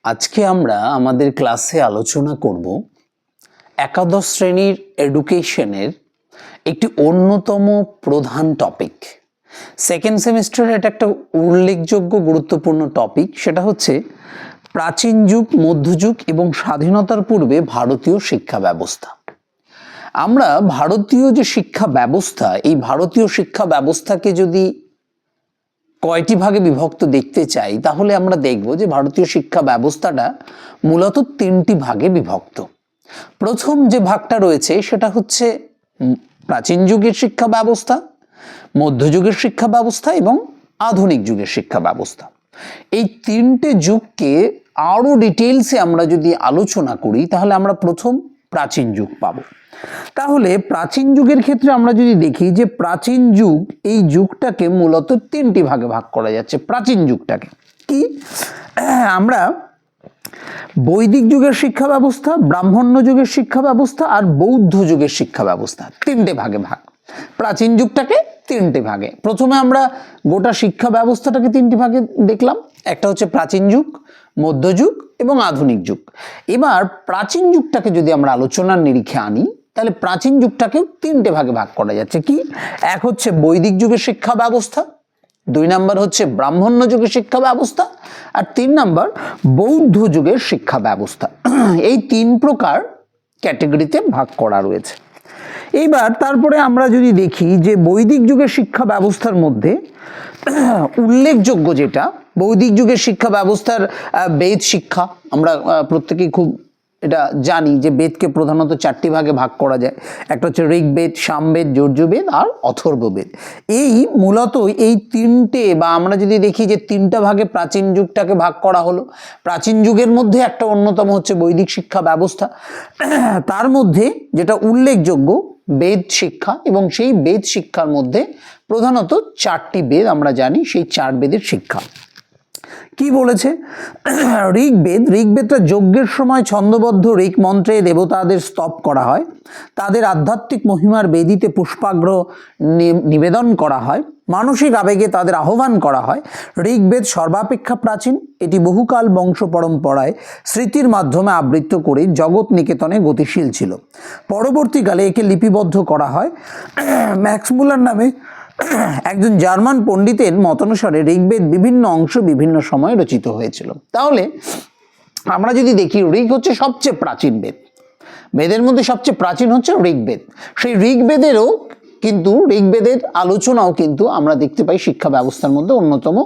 আজকে আমরা আমাদের ক্লাসে আলোচনা করব একাদশ শ্রেণীর এডুকেশনের একটি অন্যতম প্রধান টপিক। সেকেন্ড সেমিস্টারের এটা একটা উল্লেখযোগ্য গুরুত্বপূর্ণ টপিক, সেটা হচ্ছে প্রাচীন যুগ, মধ্যযুগ এবং স্বাধীনতার পূর্বে ভারতীয় শিক্ষা ব্যবস্থা। আমরা ভারতীয় যে শিক্ষা ব্যবস্থা, এই ভারতীয় শিক্ষা ব্যবস্থাকে যদি কয়টি ভাগে বিভক্ত দেখতে চাই, তাহলে আমরা দেখব যে ভারতীয় শিক্ষা ব্যবস্থাটা মূলত তিনটি ভাগে বিভক্ত। প্রথম যে ভাগটা রয়েছে সেটা হচ্ছে প্রাচীন যুগের শিক্ষা ব্যবস্থা, মধ্যযুগের শিক্ষা ব্যবস্থা এবং আধুনিক যুগের শিক্ষা ব্যবস্থা। এই তিনটে যুগকে আরো ডিটেলসে আমরা যদি আলোচনা করি, তাহলে আমরা প্রথম প্রাচীন যুগ পাব। তাহলে প্রাচীন যুগের ক্ষেত্রে আমরা যদি দেখি যে প্রাচীন যুগ, এই যুগটাকে মূলত তিনটি ভাগে ভাগ করা যাচ্ছে। প্রাচীন যুগটাকে কি আমরা বৈদিক যুগের শিক্ষা ব্যবস্থা, ব্রাহ্মণ্য যুগের শিক্ষা ব্যবস্থা আর বৌদ্ধ যুগের শিক্ষা ব্যবস্থা, তিনটে ভাগে ভাগ। প্রাচীন যুগটাকে তিনটে ভাগে, প্রথমে আমরা গোটা শিক্ষা ব্যবস্থাটাকে তিনটি ভাগে দেখলাম। একটা হচ্ছে প্রাচীন যুগ, মধ্যযুগ এবং আধুনিক যুগ। এবার প্রাচীন যুগটাকে যদি আমরা আলোচনার নিরিখে আনি, তাহলে প্রাচীন যুগটাকেও তিনটে ভাগে ভাগ করা যাচ্ছে। কি? এক হচ্ছে বৈদিক যুগের শিক্ষা ব্যবস্থা, দুই নাম্বার হচ্ছে ব্রাহ্মণ্য যুগের শিক্ষা ব্যবস্থা, আর তিন নাম্বার বৌদ্ধ যুগের শিক্ষা ব্যবস্থা। এই তিন প্রকার ক্যাটেগরিতে ভাগ করা রয়েছে। এইবার তারপরে আমরা যদি দেখি যে বৈদিক যুগের শিক্ষা ব্যবস্থার মধ্যে উল্লেখযোগ্য যেটা, বৈদিক যুগের শিক্ষা ব্যবস্থার বেদ শিক্ষা, আমরা প্রত্যেকেই খুব এটা জানি যে বেদকে প্রধানত চারটি ভাগে ভাগ করা যায়। একটা হচ্ছে ঋগ্বেদ, সামবেদ, যজুর্বেদ আর অথর্ববেদ। এই মূলত এই তিনটে, বা আমরা যদি দেখি যে তিনটা ভাগে প্রাচীন যুগটাকে ভাগ করা হলো। প্রাচীন যুগের মধ্যে একটা অন্যতম হচ্ছে বৈদিক শিক্ষা ব্যবস্থা, তার মধ্যে যেটা উল্লেখযোগ্য বেদ শিক্ষা, এবং সেই বেদ শিক্ষার মধ্যে প্রধানত চারটি বেদ আমরা জানি, সেই চার বেদের শিক্ষা। কি বলেছে? ঋগ্বেদ, ঋগ্বেদটা যজ্ঞের সময় ছন্দবদ্ধ ঋক মন্ত্রে দেবতাদের স্তব করা হয়, তাদের আধ্যাত্মিক মহিমার বেদিতে পুষ্পাগ্র নিবেদন করা হয়, মানসিক আবেগে তাদের আহ্বান করা হয়। ঋগ্বেদ সর্বাপেক্ষা প্রাচীন, এটি বহুকাল বংশ পরম্পরায় স্মৃতির মাধ্যমে আবৃত্ত করে জগৎ নিকেতনে গতিশীল ছিল। পরবর্তীকালে একে লিপিবদ্ধ করা হয়। ম্যাক্স মুলার নামে একজন জার্মান পণ্ডিতের মতানুসারে ঋগ্বেদ বিভিন্ন অংশ বিভিন্ন সময়ে রচিত হয়েছিল। তাহলে আমরা যদি দেখি, ঋগ হচ্ছে সবচেয়ে প্রাচীন বেদ, বেদের মধ্যে সবচেয়ে প্রাচীন হচ্ছে ঋগ্বেদ। সেই ঋগ্বেদেরও কিন্তু, ঋগ্বেদের আলোচনাও কিন্তু আমরা দেখতে পাই শিক্ষা ব্যবস্থার মধ্যে অন্যতম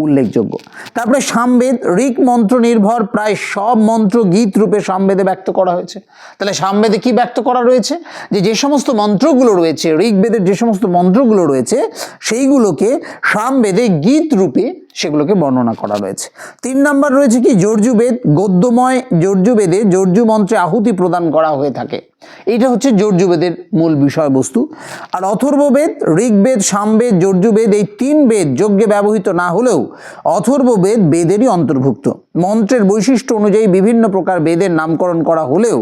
উল্লেখযোগ্য। তারপরে সামবেদ, ঋক মন্ত্র নির্ভর প্রায় সব মন্ত্র গীত রূপে সামবেদে ব্যক্ত করা হয়েছে। তাহলে সামবেদে কি ব্যক্ত করা রয়েছে? যে সমস্ত মন্ত্রগুলো রয়েছে, ঋগ্বেদের যে সমস্ত মন্ত্রগুলো রয়েছে, সেইগুলোকে সামবেদে গীত রূপে সেগুলোকে বর্ণনা করা রয়েছে। তিন নাম্বার রয়েছে কি? যজুর্বেদ, গদ্যময় যজুর্বেদে যজু মন্ত্রে আহুতি প্রদান করা হয়ে থাকে। এটা হচ্ছে যজুর্বেদের মূল বিষয়বস্তু। আর অথর্ববেদ, ঋগ্বেদ, সামবেদ, যজুর্বেদ, এই তিন বেদ যজ্ঞে ব্যবহৃত না হলেও অথর্ববেদ বেদেরই অন্তর্ভুক্ত। মন্ত্রের বৈশিষ্ট্য অনুযায়ী বিভিন্ন প্রকার বেদের নামকরণ করা হলেও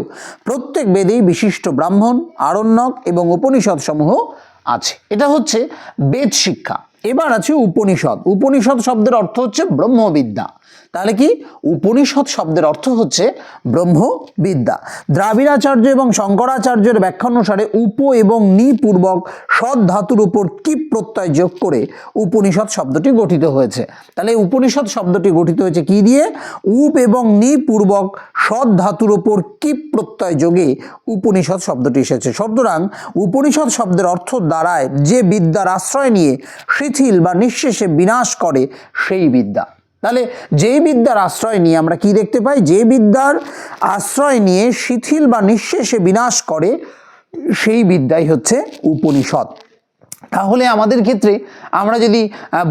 প্রত্যেক বেদেই বিশিষ্ট ব্রাহ্মণ, আরণ্যক এবং উপনিষদ সমূহ আছে। এটা হচ্ছে বেদ শিক্ষা। এবার আছে উপনিষদ। উপনিষদ শব্দের অর্থ হচ্ছে ব্রহ্মবিদ্যা। তাহলে কি? উপনিষদ শব্দের অর্থ হচ্ছে ব্রহ্মবিদ্যা। দ্রাবিড়াচার্য এবং শঙ্করাচার্যের ব্যাখ্যা অনুসারে উপ এবং নি পূর্বক সৎ ধাতুর উপর কিপ প্রত্যয় যোগ করে উপনিষদ শব্দটি গঠিত হয়েছে। তাহলে উপনিষদ শব্দটি গঠিত হয়েছে কি দিয়ে? উপ এবং নি পূর্বক সৎ ধাতুর উপর কিপ প্রত্যয় যোগে উপনিষদ শব্দটি এসেছে। সুতরাং উপনিষদ শব্দের অর্থ দাঁড়ায় যে বিদ্যার আশ্রয় নিয়ে শিথিল বা নিঃশেষে বিনাশ করে সেই বিদ্যা। তাহলে যে বিদ্যার আশ্রয় নিয়ে আমরা কি দেখতে পাই? যে বিদ্যার আশ্রয় নিয়ে শিথিল বা নিঃশেষে বিনাশ করে সেই বিদ্যাই হচ্ছে উপনিষদ। তাহলে আমাদের ক্ষেত্রে আমরা যদি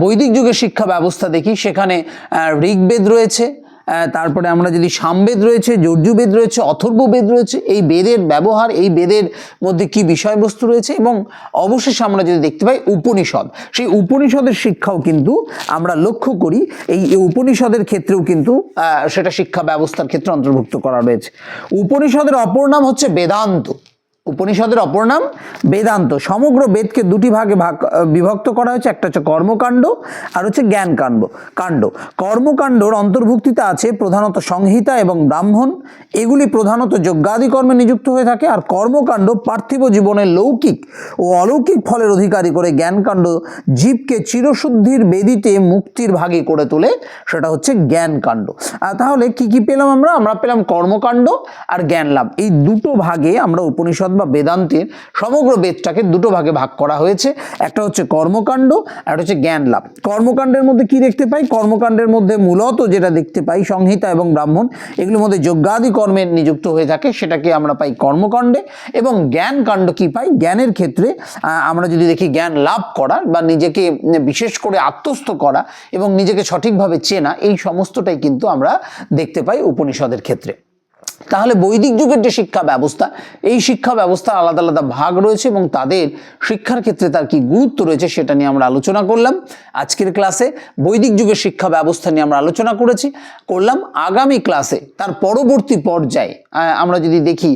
বৈদিক যুগের শিক্ষা ব্যবস্থা দেখি, সেখানে ঋগ্বেদ রয়েছে, তারপরে আমরা যদি সামবেদ রয়েছে, যজুর্বেদ রয়েছে, অথর্ববেদ রয়েছে। এই বেদের ব্যবহার, এই বেদের মধ্যে কি বিষয়বস্তু রয়েছে, এবং অবশেষে আমরা যদি দেখতে পাই উপনিষদ, সেই উপনিষদের শিক্ষাও কিন্তু আমরা লক্ষ্য করি। এই উপনিষদের ক্ষেত্রেও কিন্তু সেটা শিক্ষা ব্যবস্থার ক্ষেত্রে অন্তর্ভুক্ত করা রয়েছে। উপনিষদের অপর নাম হচ্ছে বেদান্ত। উপনিষদের অপর নাম বেদান্ত। সমগ্র বেদকে দুটি ভাগে বিভক্ত করা হয়েছে, একটা হচ্ছে কর্মকাণ্ড আর হচ্ছে জ্ঞানকাণ্ড। কর্মকাণ্ডর অন্তর্ভুক্তিতে আছে প্রধানত সংহিতা এবং ব্রাহ্মণ, এগুলি প্রধানত যজ্ঞাদি কর্মে নিযুক্ত হয়ে থাকে। আর কর্মকাণ্ড পার্থিব জীবনের লৌকিক ও অলৌকিক ফলের অধিকারী করে, জ্ঞানকাণ্ড জীবকে চিরশুদ্ধির বেদিতে মুক্তির ভাগী করে তোলে, সেটা হচ্ছে জ্ঞানকাণ্ড। তাহলে কি কি পেলাম আমরা পেলাম কর্মকাণ্ড আর জ্ঞান লাভ। এই দুটো ভাগে আমরা উপনিষদ বা বেদান্তের সমগ্র বেদটাকে দুটো ভাগে ভাগ করা হয়েছে, একটা হচ্ছে কর্মকাণ্ড আর একটা হচ্ছে জ্ঞান লাভ। কর্মকাণ্ডের মধ্যে কি দেখতে পাই? কর্মকাণ্ডের মধ্যে মূলত যেটা দেখতে পাই সংহিতা এবং ব্রাহ্মণ, এগুলোর মধ্যে যজ্ঞাদি কর্মে নিযুক্ত হয়ে থাকে, সেটাকে আমরা পাই কর্মকাণ্ডে। এবং জ্ঞানকাণ্ড কি পাই? জ্ঞানের ক্ষেত্রে আমরা যদি দেখি জ্ঞান লাভ করা বা নিজেকে বিশেষ করে আত্মস্থ করা এবং নিজেকে সঠিকভাবে চেনা, এই সমস্তটাই কিন্তু আমরা দেখতে পাই উপনিষদের ক্ষেত্রে। তাহলে বৈদিক যুগের যে শিক্ষা ব্যবস্থা, এই শিক্ষা ব্যবস্থার আলাদা আলাদা ভাগ রয়েছে এবং তাদের শিক্ষার ক্ষেত্রে তার কি গুরুত্ব রয়েছে সেটা নিয়ে আমরা আলোচনা করলাম। আজকের ক্লাসে বৈদিক যুগের শিক্ষা ব্যবস্থা নিয়ে আমরা আলোচনা করলাম। আগামী ক্লাসে তার পরবর্তী পর্যায়ে আমরা যদি দেখি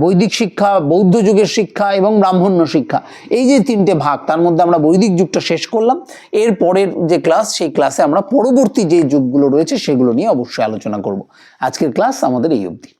বৈদিক শিক্ষা, বৌদ্ধ যুগের শিক্ষা এবং ব্রাহ্মণ্য শিক্ষা, এই যে তিনটে ভাগ, তার মধ্যে আমরা বৈদিক যুগটা শেষ করলাম। এর পরের যে ক্লাস, সেই ক্লাসে আমরা পরবর্তী যে যুগগুলো রয়েছে সেগুলো নিয়ে অবশ্যই আলোচনা করব। আজকের ক্লাস আমাদের এই অবধি।